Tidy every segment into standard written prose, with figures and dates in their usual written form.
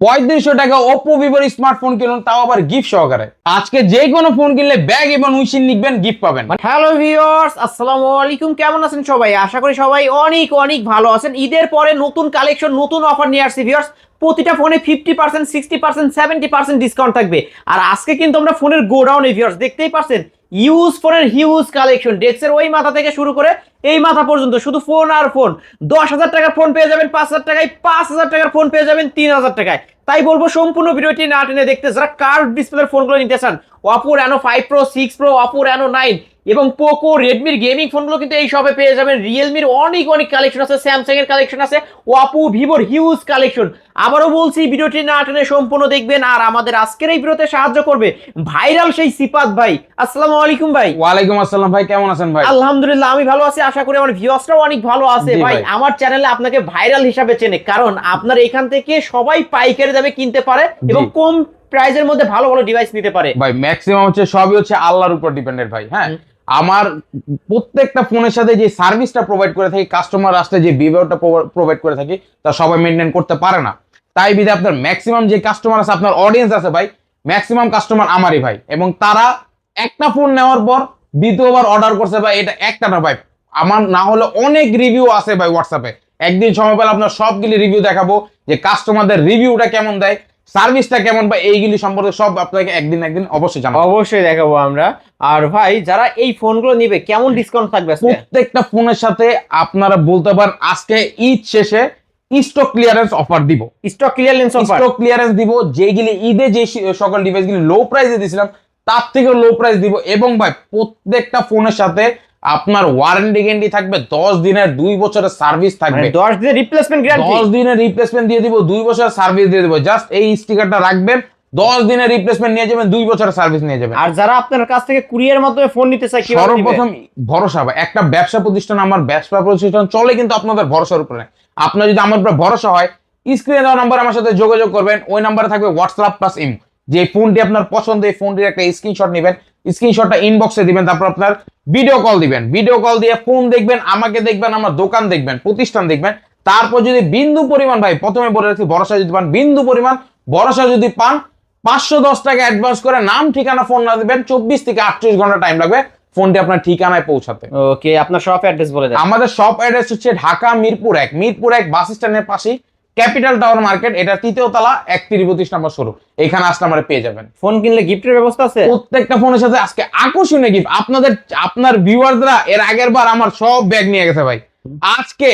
3500 টাকা Oppo Vivo smartphone কিনুন, তাও আবার গিফট সহকারে। আজকে যে কোনো ফোন কিনলে ব্যাগ এবং উইশিং লিখবেন, গিফট পাবেন। হ্যালো ভিউয়ার্স, আসসালামু আলাইকুম। কেমন আছেন সবাই? আশা করি সবাই অনেক অনেক ভালো আছেন। ঈদের পরে নতুন কালেকশন, নতুন অফার নিয়ে আসছি ভিউয়ার্স। প্রতিটা ফোনে 50%, 60%, 70% ডিসকাউন্ট থাকবে। আর আজকে কিন্তু আমরা ফোনের গোডাউনে ভিউয়ার্স দেখতেই পাচ্ছেন ইউজ ফোনের হিউজ কালেকশন। ডেস্কের ওই মাথা থেকে শুরু করে এই মাথা পর্যন্ত শুধু ফোন আর ফোন। 10,000 টাকার ফোন পেয়ে যাবেন 5,000 টাকায়, 5,000 টাকার ফোন পেয়ে যাবেন 3,000 টাকায়। তাই বলবো সম্পূর্ণ ভিডিওটি না টেনে দেখতে, যারা কার্ভ ডিসপ্লের ফোনগুলো নিতে চান, Oppo Reno 5 Pro, 6 Pro, Oppo Reno 9 এবং পোকো, রেডমির গেমিং ফোনগুলো কিন্তু এই শপে পেয়ে যাবেন। রিয়েলমির অনেক অনেক কালেকশন আছে, স্যামসাং এর কালেকশন আছে, ওপো, ভিভোর হিউজ কালেকশন। আবারও বলছি ভিডিওটি না টেনে সম্পূর্ণ দেখবেন। আর আমাদের আজকের এই ভিডিওতে সাহায্য করবে ভাইরাল সেই সিপাত ভাই। আসসালামু আলাইকুম ভাই। ওয়ালাইকুম আসসালাম ভাই, কেমন আছেন ভাই? আলহামদুলিল্লাহ আমি ভালো আছি, আশা করি আমার ভিউয়ার্সরাও অনেক ভালো আছে। জি ভাই ভাই। আমার চ্যানেলে আপনাকে ভাইরাল হিসাবে চেনে, কারণ আপনার এখান থেকে সবাই পাইকারি দামে কিনতে পারে এবং জি। কম প্রাইজের মধ্যে ভালো ভালো ডিভাইস নিতে পারে। ভাই ম্যাক্সিমাম হচ্ছে সবই হচ্ছে আল্লাহর উপর ডিপেন্ডেন্ট ভাই। হ্যাঁ, আমার প্রত্যেকটা ফোনের সাথে যে সার্ভিসটা প্রোভাইড করে থাকি, কাস্টমার আসলে যে বিহেভিয়ারটা প্রোভাইড করে থাকি, তা সবাই মেনটেন করতে পারে না। তাই বিধে আপনার ম্যাক্সিমাম যে কাস্টমার আছে, আপনার অডিয়েন্স আছে ভাই, ম্যাক্সিমাম কাস্টমার আমারই ভাই। এবং তারা একটা ফোন নেওয়ার পর দ্বিতীয়বার অর্ডার করছে ভাই। এটা একটা না ভাই, আমার না হলে অনেক রিভিউ আছে ভাই হোয়াটসঅ্যাপে। একদিন সময় পেলে আপনার সবগুলি রিভিউ দেখাবো, যে কাস্টমারদের রিভিউটা কেমন দেয়, সার্ভিসটা কেমন, বা এইগুলি সম্পর্কে সব আপনাকে একদিন অবশ্যই জানাবো। অবশ্যই দেখাবো আমরা। আর ভাই যারা এই ফোনগুলো নিবে কেমন ডিসকাউন্ট থাকবে আজকে? প্রত্যেকটা ফোনের সাথে আপনারা বলতে পারেন আজকে ঈদ শেষে স্টক ক্লিয়ারেন্স অফার দিব। Stock clearance offer, stock clearance দিব, যেগুলি ঈদে যে সকল ডিভাইসগুলি লো প্রাইসে দিয়েছিলাম তার থেকে লো প্রাইস দিব। এবং ভাই প্রত্যেকটা ফোনের সাথে আপনার ওয়ারেন্টি গ্যারান্টি থাকবে 10 দিনের, 2 বছরের সার্ভিস থাকবে। 10 দিনের রিপ্লেসমেন্ট গ্যারান্টি, 10 দিনের রিপ্লেসমেন্ট দিয়ে দিব, 2 বছরের সার্ভিস দিয়ে দিব। জাস্ট এই স্টিকারটা রাখবেন, 10 দিনের রিপ্লেসমেন্ট নিয়ে যাবেন, 2 বছরের সার্ভিস নিয়ে যাবেন। আর যারা আপনার কাছ থেকে কুরিয়ার মাধ্যমে ফোন নিতে চায় কিভাবে নিবে? সর্বপ্রথম ভরসা ভাই, একটা ব্যবসা প্রতিষ্ঠান, আমার ব্যবসা প্রতিষ্ঠান চলে কিন্তু আপনাদের ভরসার উপরে। আপনার যদি আমার উপর ভরসা হয়, স্ক্রিনে দেওয়া নাম্বার আমার সাথে যোগাযোগ করবেন। ওই নাম্বারে থাকবে হোয়াটসঅ্যাপ প্লাস ইমো। যে ফোনটি আপনার পছন্দ, এই ফোনটির একটা স্ক্রিনশট নেবেন, স্ক্রিনশটটা ইনবক্সে দিবেন, তারপর আপনার ভিডিও কল দিবেন। ভিডিও কল দিয়ে ফোন দেখবেন, আমাকে দেখবেন, আমার দোকান দেখবেন, প্রতিষ্ঠান দেখবেন। তারপর যদি বিন্দু পরিমাণ, ভাই প্রথমে বলে রাখছি, ভরসা যদি পান, বিন্দু পরিমাণ ভরসা যদি পান, 510 টাকা অ্যাডভান্স করে নাম ঠিকানা ফোন না দিবেন, 24 থেকে 38 ঘন্টা টাইম লাগবে ফোনটি আপনার ঠিকানায় পৌঁছাতে। ওকে, আপনার শপ অ্যাড্রেস বলে দেন। আমাদের শপ অ্যাড্রেস হচ্ছে ঢাকা মিরপুর 1 বাস স্ট্যান্ডের পাশেই ক্যাপিটাল টাওয়ার মার্কেট, এটা 3য় তলা, 31 নম্বর শোরুম। এখানে আসলে আমরা পেয়ে যাবেন। ফোন কিনলে গিফটের ব্যবস্থা আছে? প্রত্যেকটা ফোনের সাথে আজকে আকর্ষণীয় গিফট। আপনার ভিউয়াররা এর আগের বার আমার সব ব্যাগ নিয়ে গেছে ভাই। আজকে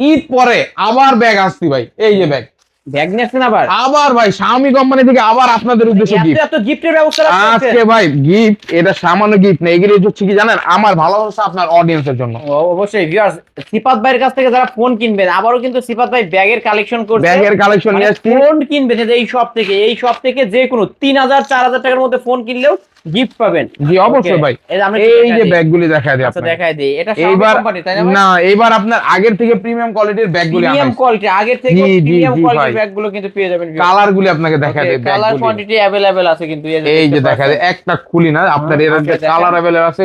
ঈদ পরে আবার ব্যাগ আসছি ভাই। এই যে ব্যাগ ব্যাগ নিয়ে আসছেন আবার ভাই Xiaomi কোম্পানি থেকে, আবার আপনাদের উদ্দেশ্যে গিফট। এত গিফটের ব্যবস্থা রাখছেন আজকে ভাই গিফট, এটা সামান্য গিফট না, এগুলো হচ্ছে কি জানেন, আমার ভালোবাসা আপনার অডিয়েন্সের জন্য। অবশ্যই ভিউয়ার্স, সিপাত ভাইয়ের কাছ থেকে যারা ফোন কিনবেন, আবারও কিন্তু সিপাত ভাই ব্যাগের কালেকশন করছে। ব্যাগের কালেকশন নিয়ে আসছি। ফোন কিনবেন এই শপ থেকে যে কোনো 3,000 4,000 টাকার মধ্যে ফোন কিনলেও গিফট পাবেন। জি অবশ্যই ভাই। এই যে ব্যাগগুলি দেখায় দিই আচ্ছা আপনাকে। দেখাই দেই, এটা Xiaomi এইবার কোম্পানি তাই না ভাই? না, এবার আপনার আগের থেকে প্রিমিয়াম কোয়ালিটির ব্যাগগুলি প্রিমিয়াম আনাইছি। কোয়ালিটি, আগের থেকে জি, জি, প্রিমিয়াম জি কোয়ালিটির ভাই। ব্যাগগুলো কিন্তু পেয়ে যাবেন। কালারগুলি আপনাকে দেখায় দিই কালার ব্যাগগুলি। কোয়ান্টিটি अवेलेबल আছে কিন্তু এই যে দেখা যায়, একটা খুলি না, আপনার এর ওকে, দেখেন। কালার अवेलेबल আছে,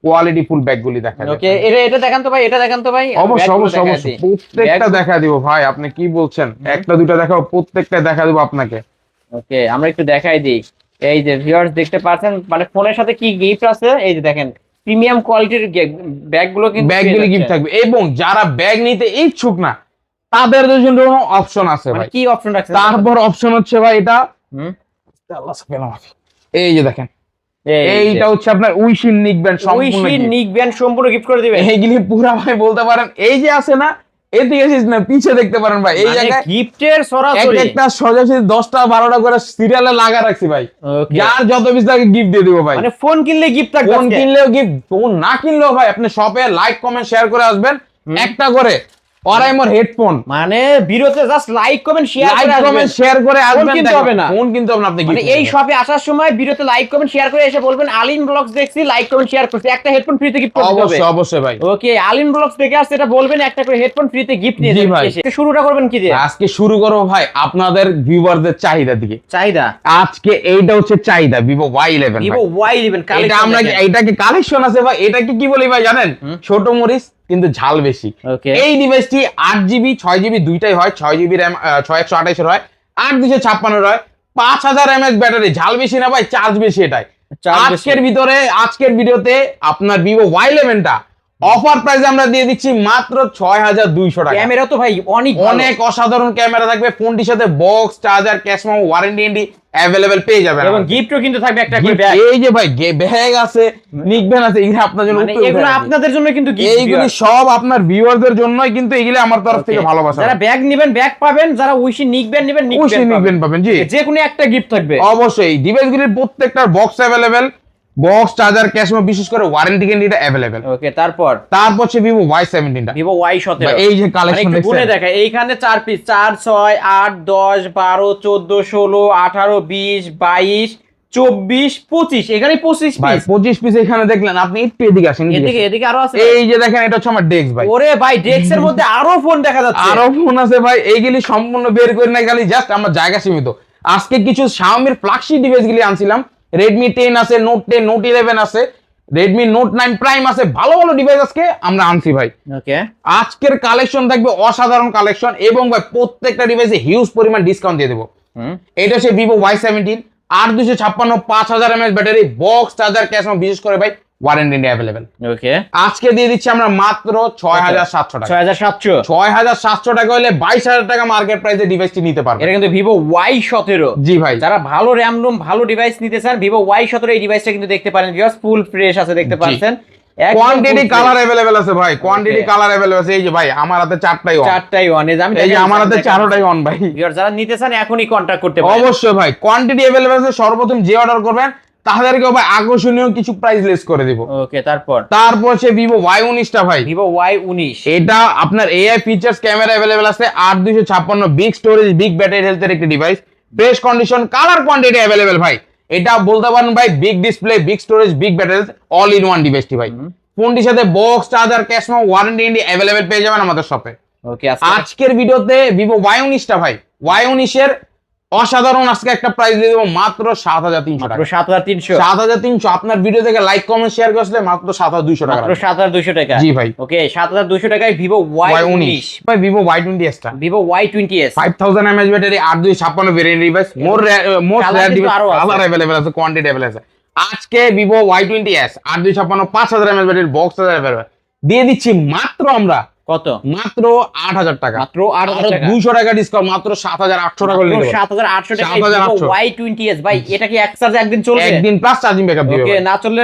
কোয়ালিটি ফুল ব্যাগগুলি দেখা যায়। ওকে, এটা দেখান তো ভাই, এটা দেখান তো ভাই। অবশ্যই ব্যাগগুলো অবশ্যই দেখাই অবশ্যই দিই। প্রত্যেকটা ব্যাগ- দেখা দিব ভাই। আপনি কি বলছেন? একটা দুটো দেখাও, প্রত্যেকটা দেখা দিব আপনাকে। ওকে, আমরা একটু দেখাই দিই। এই যে ভিউয়ার্স দেখতে পাচ্ছেন, মানে ফোনের সাথে কি গিফট আছে, এই যে দেখেন প্রিমিয়াম কোয়ালিটির ব্যাগগুলো কিন্তু ব্যাগগুলি পেয়ে গিফট যাচ্ছেন। থাকবে। এবং যারা ব্যাগ নিতে ইচ্ছুক না, তাদের জন্য অপশন আছে মানে ভাই। কি অপশন রাখছেন? তারপর অপশন হচ্ছে ভাই এটা, হুম, এই যে দেখেন, এই এইটা হচ্ছে আপনার উইশিং লিখবেন সম্পূর্ণ উইশি gift। নিক ব্যান্ড সম্পূর্ণ গিফট করে দিবেন। এইগুলি পুরা ভাই বলতে পারেন, এই যে আছে না, এদিকে আসিস না, পিছে দেখতে পারেন ভাই, এই জায়গায় গিফটের সরাসরি একটা সোজাসুজি 10টা 12টা করে সিরিয়ালে লাগা রাখছি ভাই। ওকে, যার যত পিস লাগে গিফট দিয়ে দিব ভাই। মানে ফোন কিনলে গিফট থাকবে। ফোন কিনলেও গিফট, ফোন না কিনলেও ভাই আপনি শপে লাইক কমেন্ট শেয়ার করে আসবেন, একটা করে অরাইমোর হেডফোন, মানে ভিডিওতে just like comment share like করে আসবেন। কমেন্ট শেয়ার করে আসবেন, কিনতে হবে না। ফোন কিনতে হবে না, আপনি মানে gift এই পাবেন। শপে আসার সময় ভিডিওতে লাইক কমেন্ট শেয়ার করে এসে বলবেন আলিন ব্লগস দেখছি, লাইক কমেন্ট শেয়ার করছি, একটা হেডফোন ফ্রিতে গিফট করতে হবে। অবশ্যই অবশ্যই ভাই। ওকে, আলিন ব্লগস দেখে আসছে এটা বলবেন, একটা করে হেডফোন ফ্রিতে গিফট নিয়ে জি যাবেন। ভাই। এসে শুরুটা করবেন কি দিয়ে? আজকে শুরু করবো ভাই আপনাদের ভিউয়ারদের চাহিদা দিকে। চাহিদা, আজকে এইটা হচ্ছে চাহিদা, Vivo Y11 ভাই। ভিভো Y11 এটা কালেকশন আমরা এইটাকে কালেকশন আছে ভাই, এটাকে কি বলি ভাই জানেন? ছোট মরিচ কিন্তু ঝাল বেশি। ওকে, এই ডিভাইসটি 8GB 6GB দুইটাই হয়, 6GB RAM 6128 এর হয়, 8256 হয়, 5000 mAh ব্যাটারি, ঝাল বেশি না ভাই, চার্জ বেশি এটাই। আজকের ভিডিওতে আপনার ভিভো Y11 টা অফার প্রাইসে আমরা দিয়ে দিচ্ছি মাত্র 6200 টাকা। ক্যামেরা তো ভাই অনেক অসাধারণ ক্যামেরা থাকবে, ফোনটির সাথে box, charger, cash memo, warranty available পেয়ে যাবেন এবং গিফটও কিন্তু থাকবে একটা করে ব্যাগ। এই যে ভাই ব্যাগ আছে, নিকবেন আছে, এগুলো আপনার জন্য, মানে এগুলো আপনাদের জন্য কিন্তু গিফট, এইগুলো সব আপনার ভিউয়ারদের জন্যই কিন্তু, এগুলো আমার তরফ থেকে ভালোবাসা। যারা ব্যাগ নেবেন ব্যাগ পাবেন, যারা উইশি নিকবেন নেবেন নিকবেন পাবেন। জি, যে কোনো একটা গিফট থাকবে অবশ্যই। ডিভাইসগুলির প্রত্যেকটার box available, box, charger, cash memo, বিশেষ করে ওয়ারেন্টি গ্যারান্টিটা অ্যাভেলেবেল। ওকে, তারপর হচ্ছে ভিভো Y17 টা, ভিভো Y17। এই যে কালেকশন একটু গুনে দেখা, এইখানে 4 পিস, 4 6 8 10 12 14 16 18 20 22 24 25, এখানে 25 ভাই পিস। 25 পিস এখানে দেখলেন আপনি, একটু এদিকে আসেন, এদিকে আরো আছে। এই যে দেখেন, এটা হচ্ছে আমার ডেস্ক ভাই। ওরে ভাই, ডেস্কের মধ্যে আরো ফোন দেখা যাচ্ছে। আরো ফোন আছে ভাই, এইগুলি সম্পূর্ণ বের করে না, খালি জাস্ট আমার জায়গা সীমিত। আজকে কিছু Xiaomi ফ্ল্যাগশিপ ডিভাইস গুলি আনছিলাম, Redmi 10 আছে, Note 10, Note 11 আছে, Redmi Note 9 Prime আছে, ভালো ভালো ডিভাইস আজকে আমরা আনছি ভাই। ওকে, আজকের কালেকশন থাকবে অসাধারণ কালেকশন, এবং ভাই প্রত্যেকটা ডিভাইসে হিউজ পরিমাণ ডিসকাউন্ট দিয়ে দেবো। এটা হচ্ছে Vivo Y17, 8256, 5000 mAh battery, box, charger, cash memo, বিশেষ করে ভাই ওয়ারেন্টি অ্যাভেলেবেল। ওকে, আজকে দিয়ে দিচ্ছি আমরা মাত্র 6700 টাকা। 6700 টাকা হলে 22000 টাকা মার্কেট প্রাইসে ডিভাইসটি নিতে পারবেন। এটা কিন্তু ভিভো Y17। জি ভাই, যারা ভালো র্যাম রোম ভালো ডিভাইস নিতে চান, ভিভো Y17 এই ডিভাইসটা কিন্তু দেখতে পারেন ভিউয়ার্স, ফুল ফ্রেশ আছে, দেখতে পাচ্ছেন। কোয়ান্টিটি কালার अवेलेबल আছে ভাই, কোয়ান্টিটি কালার अवेलेबल আছে। এই যে ভাই আমার হাতে চারটাই অন, এই যে আমার হাতে চারটাই অন ভাই। ভিউয়ার্স যারা নিতে চান এখনই কন্টাক্ট করতে পারেন। অবশ্যই ভাই, কোয়ান্টিটি अवेलेबल আছে। সর্বপ্রথম যে অর্ডার করবেন তাদেরকে ভাই আকর্ষণীয় কিছু প্রাইস লেস করে দিব। ওকে, তারপর হচ্ছে ভিভো Y19 টা ভাই, ভিভো Y19। এটা আপনার এআই ফিচারস ক্যামেরা अवेलेबल আছে, 8256, বিগ স্টোরেজ, বিগ ব্যাটারি হেলথের একটি device, fresh condition, colour quantity available ভাই। এটা বলতে পারেন ভাই big display, big storage, big battery, all in one ডিভাইসটি ভাই। ফোনটির সাথে box, charger, cash memo, warranty available পেয়ে যাবেন আমাদের শপে। ওকে, আজকের ভিডিওতে ভিভো Y19 টা ভাই, Y19 এর অসাধারণ আজকে একটা প্রাইস দিয়ে দেবো মাত্র 7300 টাকা। 7300। আপনার ভিডিও থেকে লাইক কমেন্ট শেয়ার করলে মাত্র 7200 টাকা। মাত্র 7200 টাকা। জি ভাই, ওকে, 7200 টাকায় ভিভো Y19। ভাই ভিভো Y20s টা, Vivo Y20s 5000 mAh battery, 8256 variant device, most rare device, colour available আছে, কোয়ান্টিটি अवेलेबल আছে। আজকে Vivo Y20s 8256, 5000 mAh battery, box available দিয়ে দিচ্ছি মাত্র আমরা কত? মাত্র 8000 টাকা। মাত্র 8000 টাকা, 200 টাকা ডিসকাউন্ট, মাত্র 7800 টাকা হলে 7800 টাকা ভিভো Y20s। ভাই এটা কি এক চার্জে একদিন চলবে? একদিন প্লাস চার্জিং ব্যাকআপ দিবে। ওকে, না চললে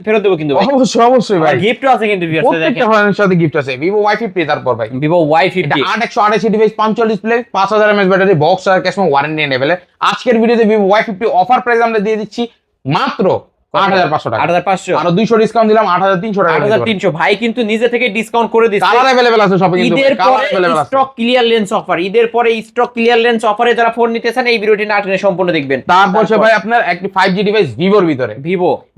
ফেরত দেব কিন্তু ভাই। অবশ্যই ভাই, গিফটও আছে কিন্তু ভিউয়ার্স দেখেন, প্রত্যেকটা ফোনের সাথে গিফট আছে। ভিভো Y50, তারপর ভাই Vivo Y50 8128 device, 5 display, 5000 mAh battery, box আর ক্যাশ মেমো, ওয়ারেন্টি अवेलेबल। আজকের ভিডিওতে ভিভো Y50 অফার প্রাইস আমরা দিয়ে দিচ্ছি মাত্র 8500 টাকা। 8500, আর 200 ডিসকাউন্ট দিলাম, 8300 টাকা। 8300। ভাই কিন্তু নিজে থেকে ডিসকাউন্ট করে দিচ্ছে। কালার अवेलेबल আছে সব, কিন্তু ঈদের কালার পরে अवेलेबल আছে। স্টক ক্লিয়ারেন্স অফার, ঈদের পরে স্টক ক্লিয়ারেন্স অফারে যারা ফোন নিতে চান এই ভিডিওটি না টেনে সম্পূর্ণ দেখবেন। তারপর ভাই আপনার একটি 5G ডিভাইস ভিভোর ভিতরে,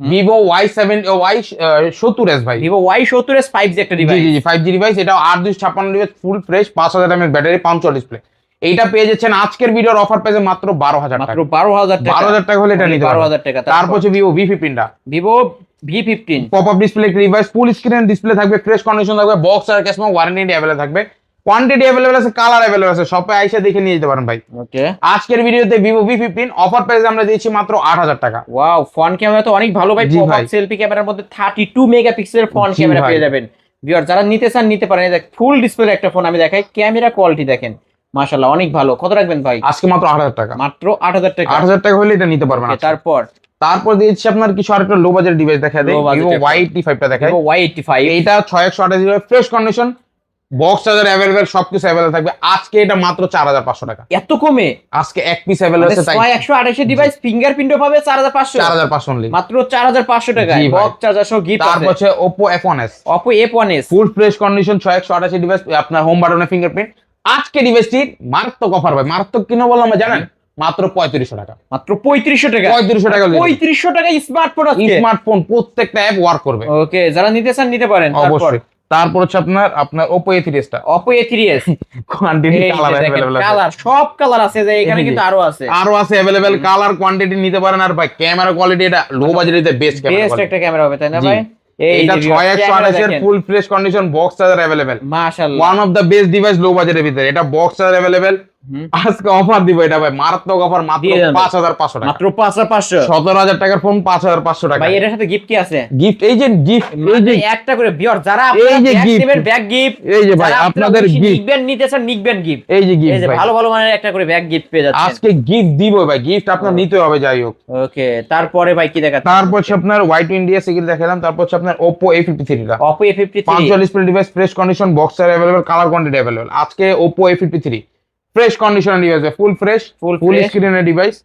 ভিভো Y70s ভাই, ভিভো Y70s 5G একটা ডিভাইস। জি 5G ডিভাইস, এটা 8256 device, full fresh, 5000 mAh battery, 5 display. এইটা পেয়ে যাচ্ছেন আজকের ভিডিওর অফার প্রাইসে মাত্র 12000 টাকা। মাত্র 12000 টাকা। 12000 টাকা হলে এটা নিতে পারবেন। 12000 টাকা। তারপর হচ্ছে ভিভো V15 টা, Vivo V15 pop up display device, full screen display থাকবে, ফ্রেশ কন্ডিশন থাকবে, বক্স আর ক্যাশ মেমো, ওয়ারেন্টি अवेलेबल থাকবে, কোয়ান্টিটি अवेलेबल আছে, কালার अवेलेबल আছে, শপে আইসা দেখে নিয়ে যেতে পারেন ভাই। ওকে, আজকের ভিডিওতে ভিভো V15 অফার প্রাইসে আমরা দিয়েছি মাত্র 8000 টাকা। ওয়াও, ফ্রন্ট ক্যামেরা তো অনেক ভালো ভাই, পপ আপ সেলফি ক্যামেরার মধ্যে 32 মেগাপিক্সেলের ফ্রন্ট ক্যামেরা পেয়ে যাবেন। ভিউয়ার যারা নিতে চান নিতে পারেন। এই দেখ ফুল ডিসপ্লে একটা ফোন আমি দেখাই, ক্যামেরা কোয়ালিটি দেখেন মাশাআল্লাহ অনেক ভালো। কত রাখবেন ভাই? আজকে মাত্র 8000 টাকা। মাত্র 8000 টাকা। 8000 টাকা হলে এটা নিতে পারবেন। তারপর দিয়েছি আপনার কিছু আরেকটা লো বাজেট ডিভাইস দেখা দেয়, ভিভো Y85 টা দেখায়। ভিভো Y85 এইটা 6128 fresh condition, box charger available, সবকিছু अवेलेबल থাকবে। আজকে এটা মাত্র 4500 টাকা। এত কমে? আজকে এক পিস अवेलेबल আছে, তাই 6128 ডিভাইস ফিঙ্গারপ্রিন্টও পাবে 4500। 4500 অনলি, মাত্র 4500 টাকায় বক্স চার্জার সহ গিফট আছে। তারপর হচ্ছে Oppo F1s, F1s ফুল ফ্রেশ কন্ডিশন, 6128 ডিভাইস, আপনার হোম বাটনে ফিঙ্গারপ্রিন্ট। আজকে ডিভাইসটি মারাত্মক অফার ভাই, মারাত্মক কিনা বললাম জানেন, মাত্র 3500 টাকা। মাত্র 3500 টাকা। 3500 টাকা, 3500 টাকায় স্মার্টফোন আছে। স্মার্টফোন প্রত্যেকটা অ্যাপ ওয়ার্ক করবে। ওকে, যারা নিতে চান নিতে পারেন। অবশ্যই। তারপর হচ্ছে আপনার Oppo A3s টা, Oppo A3s quantity colour available আছে, কালার সব কালার আছে, যে এখানে কিন্তু আরো আছে अवेलेबल কালার কোয়ান্টিটি নিতে পারেন। আর ভাই ক্যামেরা কোয়ালিটি এটা লো বাজেটে বেস্ট একটা ক্যামেরা হবে, তাই না ভাই? এইটা 6128 এর full fresh condition, box charger available, মাশাআল্লাহ, one of the best device low বাজেটের ভিতরে। এটা বক্স চার্জার अवेलेबल, আজকে অফার দিব এটা ভাই, মারাত্মক অফার, মাত্র 5500 টাকা, মাত্র 5500। 17000 টাকার ফোন 5500 টাকা ভাই এটার সাথে গিফট কি আছে? গিফট, এই যে গিফট, এই যে একটা করে ভিউয়ার যারা এই যে ব্যাগ gift, নেবেন ব্যাগ গিফট, এই যে ভাই আপনাদের গিফট, নিবেন নিতে চান নিবেন গিফট, এই যে এই গিফট যে ভাই, ভালো ভালো মানের একটা করে ব্যাগ গিফট পেয়ে যাচ্ছেন আজকে গিফট দিব ভাই, গিফট আপনার নিতে হবে যাই হোক। ওকে, তারপরে ভাই কি দেখাচ্ছেন? তারপর হচ্ছে আপনার Y20 ইন্ডিয়া সিগিল দেখালাম, তারপর হচ্ছে আপনার Oppo A53 টা, Oppo A53 512 display device, fresh condition, boxer available, colour quantity available. আজকে Oppo A53 ফ্রেশ কন্ডিশনের ডিভাইস, ফুল ফ্রেশ, ফুল স্ক্রিনের ডিভাইস,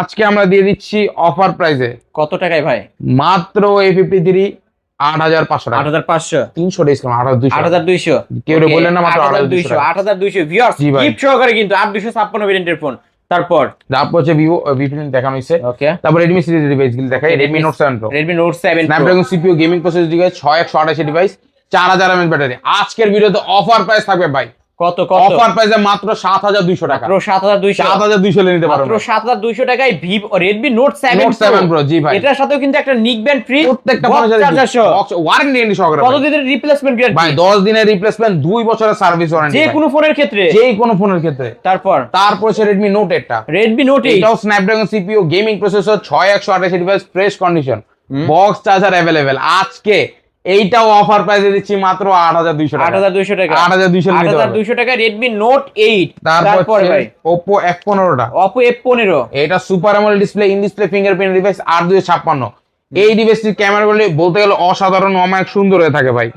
আজকে আমরা দিয়ে দিচ্ছি অফার প্রাইসে। কত টাকায় ভাই? মাত্র A53 8500 টাকা, 8500, 300 ডিসকাউন্ট, 8200, 8200, কেউ বললেন না মাত্র 8200, 8200 ভিউয়ার্স গিফট সহকারে কিন্তু 8256 ভেরিয়েন্টের ফোন। তারপর হচ্ছে ভিভো V15 দেখানো হয়েছে। ওকে, তারপর রেডমি সিরিজের ডিভাইস গুলো দেখাই, Redmi Note 7 Pro, Redmi Note 7 Pro, Snapdragon CPU gaming processor device, 6128 device, 4000 mAh battery. আজকের ভিডিওতে অফার প্রাইস থাকবে ভাই, কত অফার প্রাইসে মাত্র 7200 টাকা, মাত্র 7200, 7200 নিতে পারবেন, মাত্র 7200 টাকায় Vivo Redmi Note 7 Note 7 Pro। জি ভাই, এটার সাথেও কিন্তু একটা নিক ব্যান্ড ফ্রি, প্রত্যেকটা ফোনের সাথে ওয়ারেন্টি সহকারে, কত দিনের রিপ্লেসমেন্ট ভাই গ্যারান্টি? 10 দিনের রিপ্লেসমেন্ট, 2 বছরের সার্ভিস ওয়ারেন্টি যে কোনো ফোনের ক্ষেত্রে, যে কোনো ফোনের ক্ষেত্রে। তারপর হচ্ছে Redmi Note 8 টা, Redmi Note 8, এটাও Snapdragon CPU gaming processor, 6128 device, fresh condition, box charger available. আজকে এইটাও অফার প্রাইসে দিচ্ছি মাত্র 8200 টাকা, 8200 টাকা, 8200 নিতে পারবেন। 8200 টাকা Redmi Note 8। তারপর ভাই Oppo F15 টা, Oppo F15, এটা super AMOLED display, in display fingerprint device, 8256। এই ডিভাইসটির ক্যামেরাগুলো বলতে গেলে অসাধারণ, অনেক সুন্দর হয়ে থাকে ভাই।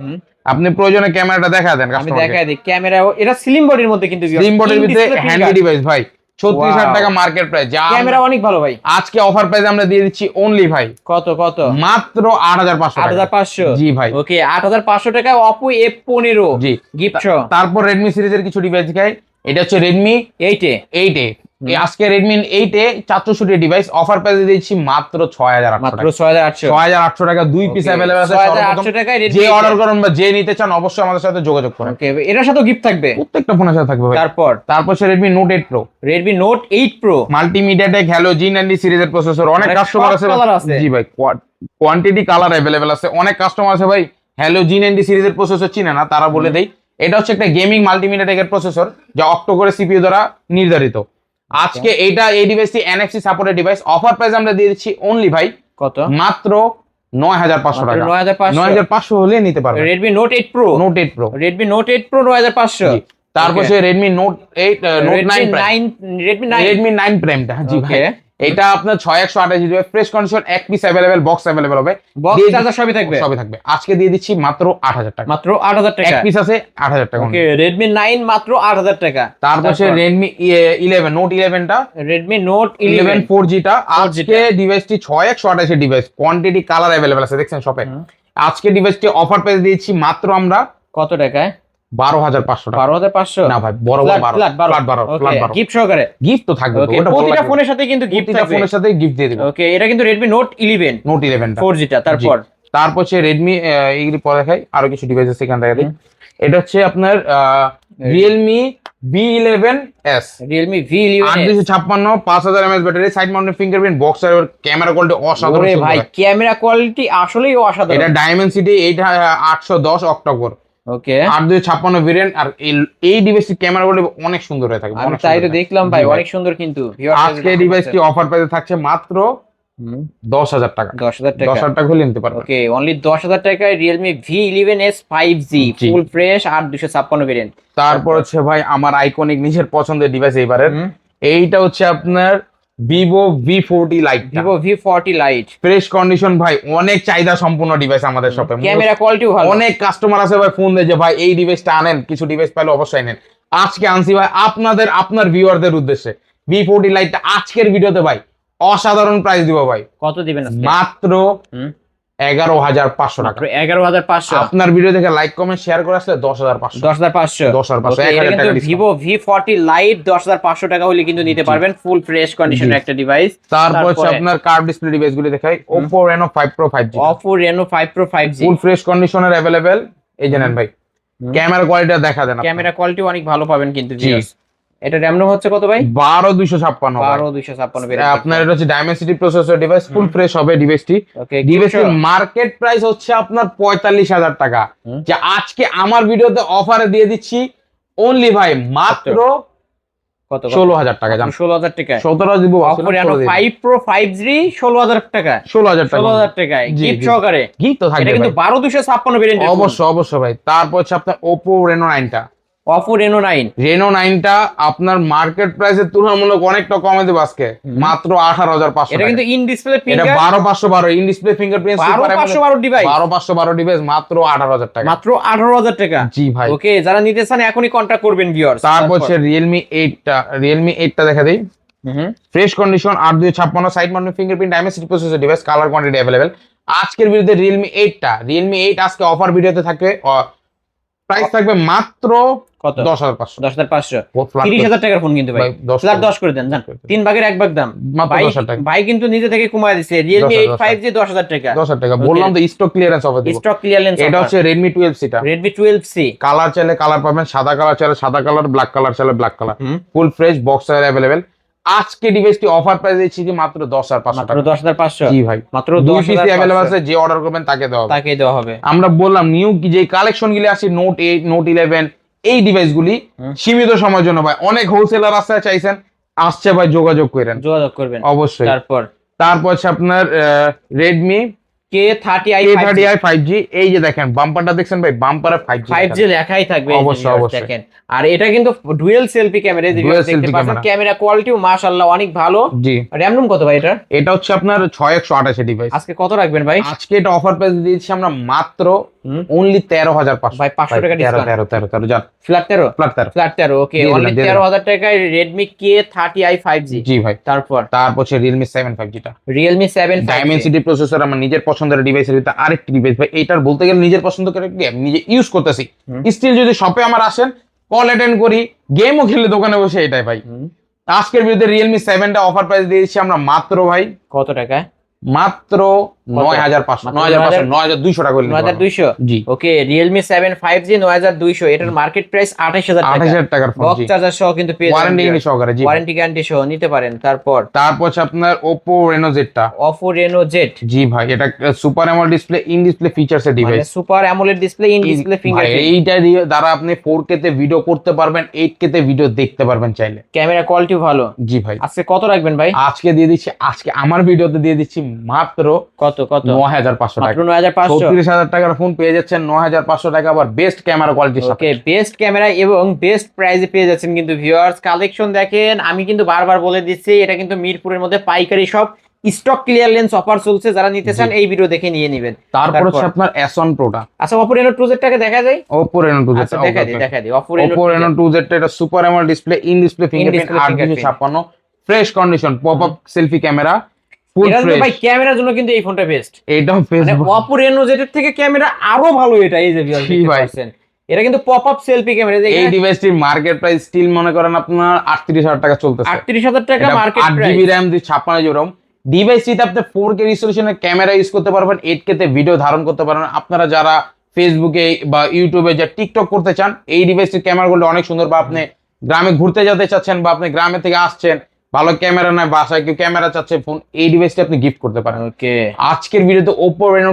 আপনি প্রয়োজনে ক্যামেরাটা দেখা দেন আমি কাস্টমারকে, দেখাই দিই ক্যামেরা, এটা স্লিম বডির মধ্যে কিন্তু স্লিম বডির ভিতরে হ্যান্ডি ডিভাইস ভাই, 36000 টাকা মার্কেট প্রাইস, যা ক্যামেরা অনেক ভালো ভাই। আজকে অফার প্রাইসে আমরা দিয়ে দিচ্ছি অনলি ভাই কত কত? মাত্র 8500 টাকা। 8500, জি ভাই, ওকে, 8500 টাকায় Oppo F15 জি গিফট। তারপর Redmi সিরিজের কিছু ডিভাইস দেখাই, এটা হচ্ছে Redmi 8 এ আজকে Redmi 8 এ 464 ডিভাইস, অফার প্রাইসে দিচ্ছি মাত্র 6800 মাত্র টাকা, 6800 টাকা, 2 পিস अवेलेबल আছে। 6800 টাকায় Redmi যে অর্ডার করুন বা যে নিতে চান অবশ্যই আমাদের সাথে যোগাযোগ করুন। ওকে, এটার সাথেও গিফট থাকবে, প্রত্যেকটা ফোনের সাথে থাকবে ভাই। তারপর হচ্ছে Redmi Note 8 Pro, Redmi Note 8 Pro, multimedia tech হ্যালোজিন এন্ড সিরিজের প্রসেসর, অনেক কাস্টমার আছে। জি ভাই, কোয়ান্টিটি কালার अवेलेबल আছে, অনেক কাস্টমার আছে ভাই হ্যালোজিন এন্ড সিরিজের প্রসেসর চিনে না, তারা বলে দেই এটা হচ্ছে একটা গেমিং মাল্টিমিডিয়া টেকের প্রসেসর, যা অক্টোকোরে সিপিইউ দ্বারা নির্ধারিত। আজকে এই ডিভাইসটি NFC supported device, offer price আমরা দিয়ে দিচ্ছি অনলি ভাই কত? মাত্র 9500 টাকা, 9500 হলে নিতে পারবেন Redmi Note 8 Pro, Redmi Note 8 Pro 9500। তারপর সে Redmi Note 8 Note 9 Prime, Redmi 9 Prime টা, জি ভাই, এটা আপনার 6128 জিবি ফ্রেশ কন্ডিশন, এক পিস अवेलेबल, বক্স अवेलेबल হবে, বক্স চার্জার সবই থাকবে। আজকে দিয়ে দিচ্ছি মাত্র 8000 টাকা, মাত্র 8000 টাকা, এক পিস আছে 8000 টাকা। ওকে, Redmi 9 মাত্র 8000 টাকা। তারপর সে Redmi 11 Note 11 টা, Redmi Note 11 4G টা, আজকে ডিভাইসটি 6128 ডিভাইস, কোয়ান্টিটি কালার अवेलेबल আছে, দেখছেন শপে। আজকে ডিভাইসটি অফার প্রাইস দিয়েছি মাত্র আমরা কত টাকায়? 12500 টাকা। 12500 না ভাই, বড় 12 গিফট সহকারে, গিফট তো থাকবে, প্রতিটা ফোনের সাথে কিন্তু গিফট থাকবে, ফোনের সাথে গিফট দিয়ে দিব। ওকে, এটা কিন্তু Redmi Note 11 টা 4G টা। তারপর হচ্ছে Redmi, এইগুলি পরে দেখাই, আরো কিছু ডিভাইস আছে এখান থেকে। এটা হচ্ছে আপনার Realme V11s, Realme V11s 8256, 5000 mAh battery, side mounted fingerprint, box আর ক্যামেরা কোয়ালিটি অসাধারণ ওরে ভাই, ক্যামেরা কোয়ালিটি আসলেই অসাধারণ। এটা Dimensity 810 অক্টোকোর, ওকে, 8256 ভেরিয়েন্ট। আর এই ডিভাইসটি ক্যামেরা কোয়ালিটি অনেক সুন্দর হয়ে থাকে, আমি তাই তো দেখলাম ভাই, অনেক সুন্দর কিন্তু। আজকে ডিভাইসটি অফার প্রাইসে থাকছে মাত্র 10000 টাকা, 10000 টাকা, 10000 টাকা হলে নিতে পারবেন। ওকে, অনলি 10000 টাকায় Realme V11s 5G full fresh 8256 variant. তারপর হচ্ছে ভাই আমার আইকনিক নিজের পছন্দের ডিভাইস এইবারের, এইটা হচ্ছে আপনার Vivo V40 Lite, Vivo V40 Lite fresh condition ভাই, অনেক চাহিদা সম্পূর্ণ ডিভাইস আমাদের শপে, ক্যামেরা কোয়ালিটিও ভালো। অনেক কাস্টমার আছে ভাই ফোন দেয় যে ভাই এই ডিভাইসটা আনেন, কিছু ডিভাইস পাইলে অবশ্যই নেন। আজকে আনছি ভাই আপনার ভিউয়ারদের উদ্দেশ্যে V40 Lite টা আজকের ভিডিওতে ভাই অসাধারণ প্রাইস দিব ভাই। কত দিবেন আজকে? মাত্র 11500 টাকা, 11500। আপনার ভিডিও দেখে লাইক কমেন্ট শেয়ার করে আসলে 10500, 10500 এটা কিন্তু Vivo V40 Lite 10500 টাকা হলে কিন্তু নিতে পারবেন, ফুল ফ্রেশ কন্ডিশনের একটা ডিভাইস। তারপর হচ্ছে আপনার কার্ভ ডিসপ্লে ডিভাইস গুলো দেখাই, Oppo Reno 5 Pro 5G, Oppo Reno 5 Pro 5G full fresh কন্ডিশনের अवेलेबल। এই জানেন ভাই, ক্যামেরা কোয়ালিটিটা দেখা দেন, ক্যামেরা কোয়ালিটি অনেক ভালো পাবেন কিন্তু ভিউয়ার্স। এটা RAM ROM হচ্ছে কত ভাই? 12256, 12256 আপনার এটা হচ্ছে Dimensity processor device, full fresh হবে ডিভাইসটি। ওকে, ডিভাইসের মার্কেট প্রাইস হচ্ছে আপনার 45000 টাকা, যে আজকে আমার ভিডিওতে অফারে দিয়ে দিচ্ছি অনলি ভাই মাত্র কত 16,000 টাকা জান 16,000 টাকা 17 দিব Oppo Reno 5 Pro 5G 16,000 টাকা 16,000 টাকা 16,000 টাকায় জি, গিফট জি। সহকারে গিফট তো এটা থাকবে কিন্তু ভাই 12256 ভেরিয়েন্টের অবশ্যই ভাই তারপর হচ্ছে আপনার Oppo Reno 9টা Oppo Reno 9 রেনো 9টা আপনার মার্কেট প্রাইসের তুলনামূলক অনেকটা কমে দেব আজকে মাত্র 18,500 এটা কিন্তু ইন ডিসপ্লে এটা finger 12512 in display fingerprint super 12512 device 12512 device মাত্র 18,000 টাকা মাত্র 18,000 টাকা জি ভাই ওকে যারা নিতে চান এখনই কন্টাক্ট করবেন ভিউয়ার্স তারপর হচ্ছে Realme 8টা দেখা দেই fresh condition 8256 side mounted fingerprint Dimensity processor device colour quantity available আজকের ভিডিওতে Realme 8 আজকে অফার ভিডিওতে থাকবে প্রাইস থাকবে মাত্র কত 10,500 10,500 Flat 30,000 টাকার ফোন কিন্তু ভাই ভাই, 10 ফ্ল্যাট 10 করে দেন জান 3 ভাগের 1 ভাগ দাম মাত্র ভাই 10,000 টাকা। ভাই কিন্তু নিজে থেকে কমায় দিছে Realme 8 10,000 5G 10,000 টাকা 10,000 টাকা বললাম তো স্টক ক্লিয়ারেন্স অফার দিব স্টক ক্লিয়ারেন্স এটা হচ্ছে Redmi 12C টা Redmi 12C কালার চাইলে কালার পাবেন সাদা কালার চাইলে সাদা কালার ব্ল্যাক কালার চাইলে black colour full fresh box available আজকে ডিভাইসটি অফার প্রাইস দিচ্ছি কি মাত্র 10,500 মাত্র টাকা 10,500 জি ভাই মাত্র দুই পিস 10,500 अवेलेबल আছে যে অর্ডার করবেন তাকে দেওয়া হবে তাকেই দেওয়া হবে আমরা বললাম নিউ যে কালেকশন গুলি আছে নোট 8 নোট 11 এই ডিভাইসগুলি সীমিত সময়ের জন্য ভাই অনেক হোলসেলার আছে চাইছেন আসছে ভাই যোগাযোগ করেন যোগাযোগ করবেন অবশ্যই তারপর হচ্ছে আপনার Redmi K30i K30i 5G এই যে দেখেন বাম্পারটা দেখছেন ভাই বাম্পারে 5G লেখাই থাকবে এই যে অবশ্যই, viewers অবশ্যই। দেখেন আর এটা কিন্তু ডুয়াল সেলফি ক্যামেরা এই যে Dual viewers দেখতে selfie পাচ্ছেন camera। ক্যামেরা কোয়ালিটিও মাশাআল্লাহ অনেক ভালো জি র‍্যাম রুম কত ভাই এটা এটা হচ্ছে আপনার 6128 ডিভাইস আজকে কত রাখবেন ভাই আজকে এটা অফার প্রাইস দিয়েছি আমরা মাত্র অনলি 13,500 ভাই 500 টাকা ডিসকাউন্ট 13 জান ফ্ল্যাট 13 ফ্ল্যাট 13 ফ্ল্যাট 13 ওকে দিয়ে দিলাম, অনলি দিয়ে দিলাম। 13,000 টাকায় Redmi K30i 5G জি ভাই তারপর হচ্ছে Realme 7 5G টা Realme 7 5G ডাইমেনসিটি প্রসেসর আমার নিজের পছন্দের ডিভাইসের ভিতরে আরেকটি ডিভাইস ভাই এটার বলতে গেলে নিজের পছন্দ করে কি আমি নিজে ইউজ করতেছি স্টিল যদি শপে আমার আসেন কল অ্যাটেন্ড করি গেমও খেলে দোকানে বসে এটাই ভাই আজকের ভিডিওতে Realme 7 টা অফার প্রাইস দিয়েছি আমরা মাত্র ভাই কত টাকায় মাত্র 9,500 9,200 টাকা করে নিতে পারবেন। 9,200 জি ওকে Realme 7 5G 9,200 এটার মার্কেট প্রাইস 28,000 টাকা 28,000 টাকার ফোন বক্স জি চার্জার সহ কিন্তু পেয়ে ওয়ারেন্টি সহকারে জি ওয়ারেন্টি গ্যারান্টি সহ নিতে পারেন তারপর হচ্ছে আপনার Oppo Reno Z টা Oppo Reno Z জি ভাই এটা super AMOLED display in display features এর মানে device super AMOLED display in display fingerprint এইটা দিয়ে দ্বারা আপনি 4K তে ভিডিও করতে পারবেন 8K তে ভিডিও দেখতে পারবেন চাইলে ক্যামেরা কোয়ালিটি ভালো জি ভাই আজকে কত রাখবেন ভাই আজকে দিয়ে দিচ্ছি আজকে আমার ভিডিওতে দিয়ে দিচ্ছি মাত্র কত 9,500 মাত্র টাকা 9,500 36,000 টাকার ফোন পেয়ে যাচ্ছেন 9,500 টাকা আবার বেস্ট ক্যামেরা কোয়ালিটির সাথে ওকে বেস্ট ক্যামেরা এবং বেস্ট প্রাইসে পেয়ে যাচ্ছেন কিন্তু ভিউয়ার্স কালেকশন দেখেন আমি কিন্তু বারবার বলে দিচ্ছি এটা কিন্তু মিরপুরের মধ্যে পাইকারি সব স্টক ক্লিয়ারেন্স অফার চলছে যারা নিতে চান এই ভিডিও দেখে নিয়ে নেবেন তারপর হচ্ছে আপনার S1 Pro টা আচ্ছা Oppo Reno 2Z টাকে দেখা যায় Oppo Reno 2Z আচ্ছা দেখা দিই Oppo Oppo Reno 2Z টা এটা super AMOLED display in display fingerprint display 856 fresh condition pop up selfie camera ফুল এটা ফ্রেশ ভাই ক্যামেরার জন্য কিন্তু এই ফোনটা বেস্ট এটাও মানে ফেসবুক Oppo Reno Z এর থেকে ক্যামেরা আরো ভালো এটা এই যে ভিউয়ার্স জি দেখতে ভাই। পাচ্ছেন এটা কিন্তু পপ আপ সেলফি ক্যামেরা এই ডিভাইসটির মার্কেট প্রাইস স্টিল মনে করেন আপনার 38,000 টাকা চলতেছে 38,000 টাকা মার্কেট 8 প্রাইস জিবি র্যাম দিয়ে 56 জিবি রম ডিভাইসটিতে আপনি 4K রেজোলিউশনের ক্যামেরা ইউজ করতে পারবেন 8K তে ভিডিও ধারণ করতে পারবেন আপনারা যারা ফেসবুকে বা ইউটিউবে যা টিকটক করতে চান এই ডিভাইসটির ক্যামেরাগুলো অনেক সুন্দর বা আপনি গ্রামে ঘুরতে যেতে চাচ্ছেন বা আপনি গ্রামে থেকে আসছেন ভালো ক্যামেরা নাই বাসায় কেউ ক্যামেরা চাচ্ছে ফোন এই ডিভাইসটি আপনি গিফট করতে পারেন ওকে আজকের ভিডিওতে Oppo Reno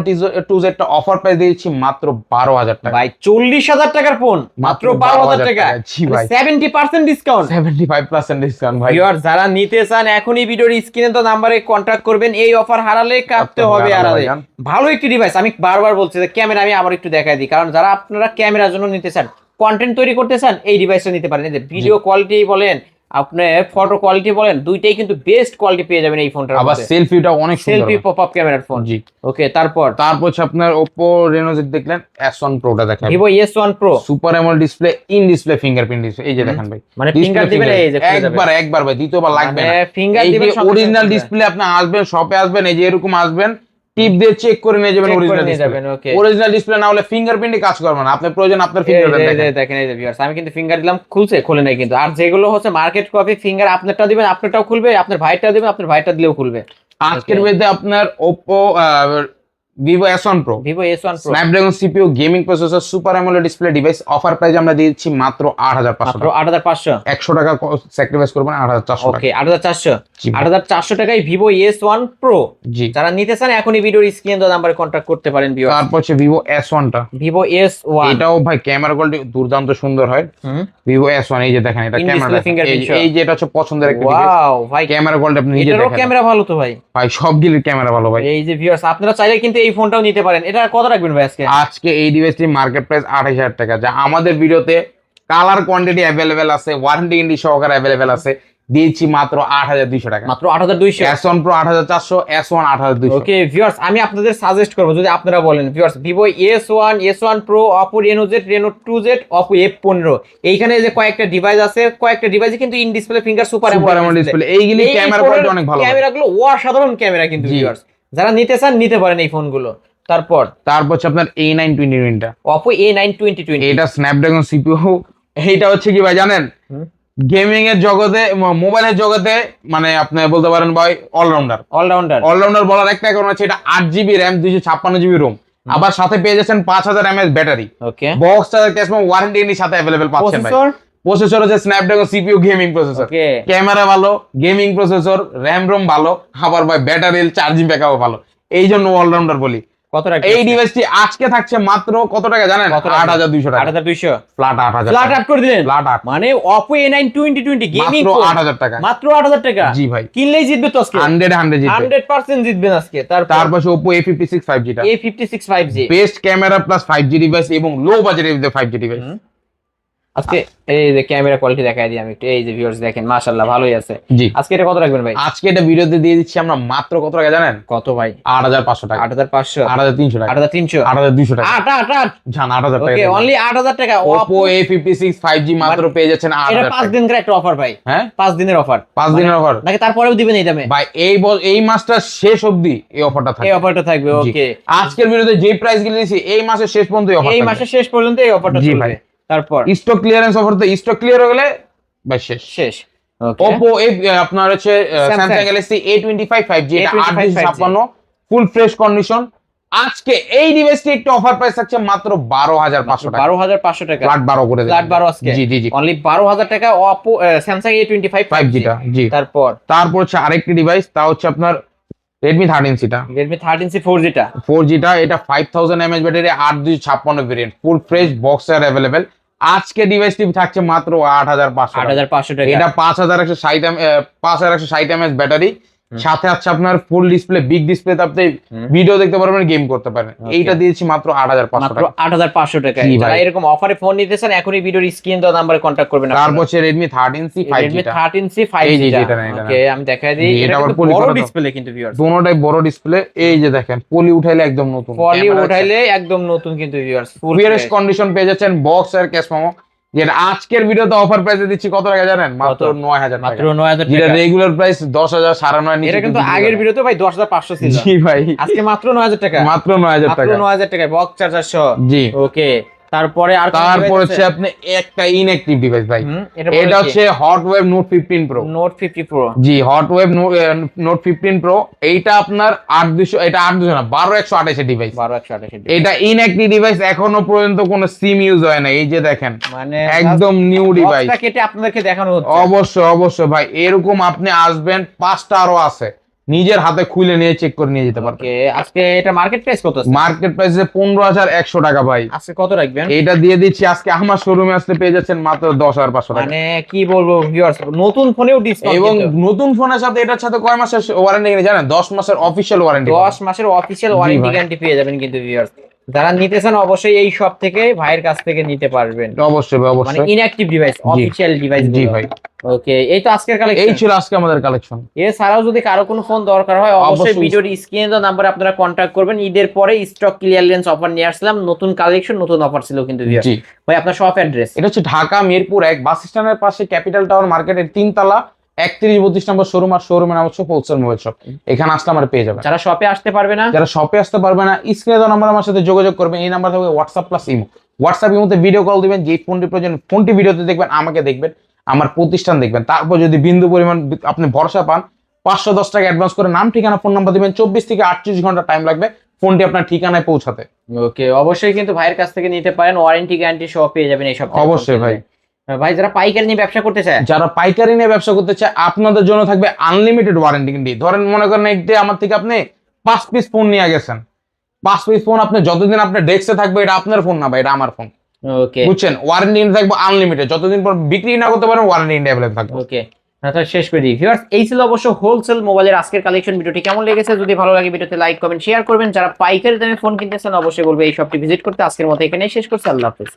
2Z টা অফার প্রাইস দিয়েছি মাত্র 12,000 টাকা ভাই 40,000 টাকার ফোন মাত্র 12,000 টাকা জি ভাই 70% ডিসকাউন্ট 75% ডিসকাউন্ট ভাই ভিউয়ার যারা নিতে চান এখনই ভিডিওর স্ক্রিনে তো নাম্বারে কন্টাক্ট করবেন এই অফার হারালে কাটতে হবে আড়ালে ভালো একটি ডিভাইস আমি বারবার বলছি যে ক্যামেরা আমি আবার একটু দেখাই দিই কারণ যারা আপনারা ক্যামেরার জন্য নিতে চান কন্টেন্ট তৈরি করতে চান এই ডিভাইসটা নিতে পারেন এই যে ভিডিও কোয়ালিটি বলেন আপনি ফটো কোয়ালিটি বলেন দুইটাই কিন্তু বেস্ট কোয়ালিটি পেয়ে যাবেন এই ফোনটার আবার সেলফিটা অনেক সুন্দর সেলফি পপ আপ ক্যামেরার ফোন জি ওকে তারপর হচ্ছে আপনার Oppo Reno Z দেখলেন S1 Pro টা দেখেন Vivo S1 Pro super AMOLED display in display fingerprint display এই যে দেখেন ভাই মানে Display ফিঙ্গার দিবেন এই যে খুলে যাবে। একবার ভাই দ্বিতীয়বার লাগবে না ফিঙ্গার এই যে দিবেন সঙ্গে অরিজিনাল সঙ্গে ডিসপ্লে আপনি আসবেন শপে আসবেন এই যে এরকম আসবেন টিপ দিয়ে চেক করে নিয়ে যাবেন Check করে অরিজিনাল নিয়ে ডিসপ্লে যাবেন, okay। অরিজিনাল ডিসপ্লে না হলে ফিঙ্গারপ্রিন্টই কাজ করবে না আপনার প্রয়োজন আপনার ফিঙ্গারপ্রিন্ট এই যে দেখেন দেখেন এই যে ভিউয়ার্স আমি কিন্তু ফিঙ্গার দিলাম খুলছে খুলে নাই কিন্তু আর যেগুলো হচ্ছে মার্কেট কপি ফিঙ্গার আপনারটা দিবেন আপনারটাও খুলবে আপনার ভাইটা দিবেন আপনার ভাইটা দিলেও খুলবে আজকের ভিডিওতে আপনার Oppo Vivo S1 Pro Vivo S1 Pro Snapdragon CPU gaming processor super AMOLED display device offer price আমরা দিচ্ছি মাত্র 8500 মাত্র 8500 100 টাকা স্যাক্রিফাইস করবেন 8400 টাকা ওকে 8400 জি। 8400 টাকায় ভিভো S1 Pro জি যারা নিতে চান এখনই ভিডিওর স্ক্রিন দেওয়া নাম্বারে কন্ট্যাক্ট করতে পারেন ভিউয়ার্স তারপর হচ্ছে ভিভো S1 টা ভিভো S1 এটাও ভাই ক্যামেরা কোয়ালিটি দুর্দান্ত সুন্দর হয় হুম ভিভো S1 এই যে দেখেন এটা In camera display fingerprint sure. এই যে এটা হচ্ছে পছন্দের একটা ডিভাইস ওয়াও ভাই ক্যামেরা কোয়ালিটি আপনি নিজে এটারও দেখেন ক্যামেরা ভালো তো ভাই ভাই সবগুলির ক্যামেরা ভালো ভাই এই যে ভিউয়ার্স আপনারা চাইলে কিন্তু এই ফোনটাও নিতে পারেন এটা কত রাখবেন ভাই আজকে আজকে এই ডিভাইসটি মার্কেট প্রাইস 28000 টাকা যা আমাদের ভিডিওতে কালার কোয়ান্টিটি অ্যাভেলেবেল আছে ওয়ারেন্টি গ্যারান্টি সহকারে অ্যাভেলেবেল আছে দিয়েছি মাত্র 8200 টাকা মাত্র 8200 S1 Pro 8400 S1 8200 okay viewers আমি আপনাদের সাজেস্ট করব যদি আপনারা বলেন viewers Vivo S1 Pro Oppo Reno Z Reno 2Z Oppo F15 এইখানে যে কয়েকটা ডিভাইস আছে কয়েকটা ডিভাইসে কিন্তু in display finger super AMOLED display এইগুলি ক্যামেরা কোয়ালিটি অনেক ভালো ক্যামেরাগুলো অসাধারণ ক্যামেরা কিন্তু জি। ভিউয়ার্স যারা নিতে চান নিতে পারেন এই ফোনগুলো তারপর হচ্ছে আপনার A920 টা Oppo A9 2020 এটা স্ন্যাপড্রাগন সিপিইউ এইটা হচ্ছে কি ভাই জানেন হুম। গেমিং এর জগতে মোবাইলের জগতে মানে আপনি বলতে পারেন ভাই অলরাউন্ডার অলরাউন্ডার বলার একটা কারণ আছে এটা 8GB RAM 256GB ROM আবার সাথে পেয়ে যাচ্ছেন 5000 mAh ব্যাটারি ওকে বক্স চার্জার ক্যাশমো ওয়ারেন্টি এর সাথে अवेलेबल পাচ্ছেন ভাই প্রসেসর প্রসেসর হচ্ছে Snapdragon CPU gaming processor okay camera ভালো গেমিং প্রসেসর RAM ROM ভালো আবার ভাই ব্যাটারি চার্জিং ব্যাকআপও ভালো এই জন্য অলরাউন্ডার বলি কত রাখবেন এই ডিভাইসটি আজকে থাকছে মাত্র কত টাকা জানেন কত টাকা? 8200 টাকা 8200 ফ্ল্যাট 8000 ফ্ল্যাট আপ করে দিলেন ফ্ল্যাট 8 মানে Oppo A9 2020 গেমিং মাত্র 8000 টাকা মাত্র 8000 টাকা জি ভাই কিনলেই জিতবে তো আজকে 100 জিতবে 100% জিতবেন আজকে তারপর Oppo A56 5G টা A56 5G best camera plus 5G device এবং লো বাজেটের মধ্যে 5G ডিভাইস আজকে এই যে ক্যামেরা কোয়ালিটি দেখাই দিই আমি একটু এই যে ভিউয়ার্স দেখেন মাশাআল্লাহ ভালোই আছে জি আজকে এটা কত রাখবেন ভাই আজকে এটা ভিডিওতে দিয়ে দিচ্ছি আমরা মাত্র কত টাকা জানেন কত ভাই 8500 টাকা 8500 8300 টাকা 8300 8200 টাকা 8 জান 8000 টাকা ওকে অনলি 8000 টাকা Oppo A56 5G মাত্র পেয়ে যাচ্ছেন এটা 8000 5 টাকা দিনের একটা অফার ভাই হ্যাঁ 5 দিনের অফার 5 দিনের অফার নাকি তারপরেও দিবেন এই দামে ভাই এই মাসটা শেষ অবধি এই অফারটা এই থাকবে অফারটা থাকবে জি। ওকে আজকের ভিডিওতে যে প্রাইস গুলো দিয়েছি এই মাসের শেষ পর্যন্ত এই অফার এই মাসের শেষ পর্যন্ত এই অফারটা জি চলবে ভাই। তারপর স্টক ক্লিয়ারেন্স অফার তো স্টক ক্লিয়ার হয়ে গেলে ভাই শেষ শেষ ওকে Oppo আপনার হচ্ছে Samsung Samsung Galaxy A25 5G এটা A25 856 ফুল ফ্রেশ কন্ডিশন আজকে এই ডিভাইসটি একটু অফার প্রাইস থাকছে মাত্র 12500 টাকা 12500 টাকা ফ্ল্যাট 12 করে ফ্ল্যাট 12 আজকে জি জি জি অনলি 12000 টাকা Oppo Samsung A25 5G টা জি তারপর হচ্ছে আরেকটি ডিভাইস তা হচ্ছে আপনার Redmi 13C টা Redmi 13C 4G টা 4G টা এটা 5000 mAh battery 8256 variant full fresh boxer available আজকে ডিভাইসটি থাকছে মাত্র 8500 টাকা 8500 টাকা এটা 5160 mAh ব্যাটারি সাথে আছে আপনার ফুল ডিসপ্লে বিগ ডিসপ্লে আপনি ভিডিও দেখতে পারবেন গেম করতে পারেন এইটা দিয়েছি মাত্র 8500 মাত্র টাকা 8500 টাকা জি যারা ভাই। এরকম অফারে ফোন নিতে চান এখনই ভিডিওর স্ক্রিন দেওয়া নম্বরে কন্টাক্ট করবেন তারপর হচ্ছে Redmi 13C 5G Redmi টা 13C এই 5G যে টা যেটা না, এটা না। ওকে আমি দেখাই দিই জি, এটা এটা আবার কিন্তু poly বড় করা তো। ডিসপ্লে কিন্তু ভিউয়ার্স দুটোটাই বড় ডিসপ্লে এই যে দেখেন পলি উঠাইলে একদম নতুন পলি উঠাইলে একদম নতুন কিন্তু ভিউয়ার্স ফুল ফ্রেশ কন্ডিশন পেয়ে যাচ্ছেন বক্স আর ক্যাশ মেমো যেটা আজকের ভিডিওতে অফার প্রাইসে দিচ্ছি কত টাকা জানেন মাত্র 9000 মাত্র টাকা 9000 যেটা টাকা রেগুলার প্রাইস 10000 9.5 নিচে এটা কিন্তু আগের ভিডিওতে ভাই 10500 ছিল জি ভাই আজকে মাত্র 9000 টাকা মাত্র 9000 মাত্র টাকা 9000 টাকা বক্স চার্জার সহ জি ওকে তারপরে আর তারপর হচ্ছে আপনি একটা ইনঅ্যাক্টিভ ডিভাইস ভাই এটা এটা হচ্ছে হটওয়েভ নোট 15 প্রো নোট 50 প্রো জি হটওয়েভ নোট 15 প্রো এইটা আপনার 8200 এটা 8200 না 12128 এর ডিভাইস 12128 এটা ইনঅ্যাক্টিভ ডিভাইস এখনো পর্যন্ত কোনো সিম ইউজ হয় না এই যে দেখেন মানে একদম নিউ ডিভাইস বক্সটা কেটে আপনাদেরকে দেখানো হচ্ছে অবশ্যই ভাই এরকম আপনি আসবেন 5টা আরো আছে নিজের হাতে খুলে নিয়ে চেক করে নিয়ে যেতে পারবেন ওকে আজকে এটা মার্কেট প্রাইস কত আছে মার্কেট প্রাইসে 15100 টাকা ভাই আজকে কত রাখবেন এটা দিয়ে দিচ্ছি আজকে আমার শোরুমে আসতে পেয়ে যাচ্ছেন মাত্র 10500 টাকা মানে কি বলবো ভিউয়ার্স নতুন ফোনেও ডিসকাউন্ট এবং নতুন ফোনের সাথে এটার সাথে কয় মাসের ওয়ারেন্টি কিনে জানেন 10 মাসের অফিশিয়াল ওয়ারেন্টি 10 মাসের অফিশিয়াল ওয়ারেন্টি ভাই। গ্যারান্টি পেয়ে যাবেন কিন্তু ভিউয়ার্স যারা নিতে চান অবশ্যই এই শপ থেকে ভাইয়ের কাছ থেকে নিতে পারবেন অবশ্যই ভাই, মানে অবশ্যই ইনঅ্যাক্টিভ ডিভাইস অফিশিয়াল ডিভাইস জি ভাই ওকে এই তো আজকের এই কালেকশন ছিল আজকে আমাদের কালেকশন এছাড়াও যদি কারো কোনো ফোন দরকার হয় অবশ্যই অবশ্যই। ভিডিওর স্ক্রিনে দেওয়া নাম্বারে আপনারা কন্ট্যাক্ট করবেন ঈদের পরে স্টক ক্লিয়ারেন্স অফার নিয়ে আসলাম নতুন কালেকশন নতুন অফার ছিল কিন্তু viewers। জি ভাই আপনার শপ অ্যাড্রেস এটা হচ্ছে ঢাকা মিরপুর 1 বাস স্ট্যান্ডের পাশে ক্যাপিটাল টাওয়ার মার্কেটের 3 তলা 31-32 নম্বর শোরুম আর শোরুমের নাম হচ্ছে হোলসেল মোবাইল শপ এখানে আসলে আমরা পেয়ে যাবেন যারা শপে আসতে পারবে না যারা শপে আসতে পারবে না স্ক্রিনে দেওয়া নাম্বার আমার সাথে যোগাযোগ করবেন এই নাম্বার থাকবে হোয়াটসঅ্যাপ প্লাস ইমো হোয়াটসঅ্যাপ ইমোতে ভিডিও কল দিবেন যে ফোনটি প্রয়োজন ফোনটি ভিডিওতে দেখবেন আমাকে দেখবেন আমার প্রতিষ্ঠান দেখবেন তারপর যদি বিন্দু পরিমাণ আপনি ভরসা পান 510 টাকা অ্যাডভান্স করে নাম ঠিকানা ফোন নাম্বার দিবেন, 24 থেকে 38 ঘন্টা টাইম লাগবে ফোনটি আপনার ঠিকানায় পৌঁছাতে। ওকে, অবশ্যই কিন্তু ভাইয়ের কাছ থেকে নিতে পারেন, ওয়ারেন্টি গ্যারান্টি সহ পেয়ে যাবেন এই সব। অবশ্যই ভাই। ভাই যারা পাইকারি নিয়ে ব্যবসা করতে চায়, যারা পাইকারি নিয়ে ব্যবসা করতে চায় আপনাদের জন্য থাকবে আনলিমিটেড ওয়ারেন্টি। ধরেন মনে করেন একদিন আমার থেকে আপনি 5 পিস ফোন নিয়ে গেছেন, 5 পিস ফোন আপনি যতদিন আপনার ডেস্কে থাকবে এটা আপনার ফোন না ভাই, এটা আমার ফোন। ওকে বুঝছেন, ওয়ারেন্টি থাকবে আনলিমিটেড, যতদিন পর বিক্রি না করতে পারেন ওয়ারেন্টি অ্যাভেলেবল থাকবে। ওকে, তাহলে শেষ করে দিই ভিউয়ার্স, এই ছিল অবশ্য হোলসেল মোবাইলের আজকের কালেকশন। ভিডিওটি কেমন লেগেছে, যদি ভালো লাগে ভিডিওতে লাইক কমেন্ট শেয়ার করবেন। যারা পাইকারি দামে ফোন কিনতেছেন অবশ্যই বলবো এই শপটি ভিজিট করতে। আজকের মতো এখানেই শেষ করছি, আল্লাহ হাফেজ।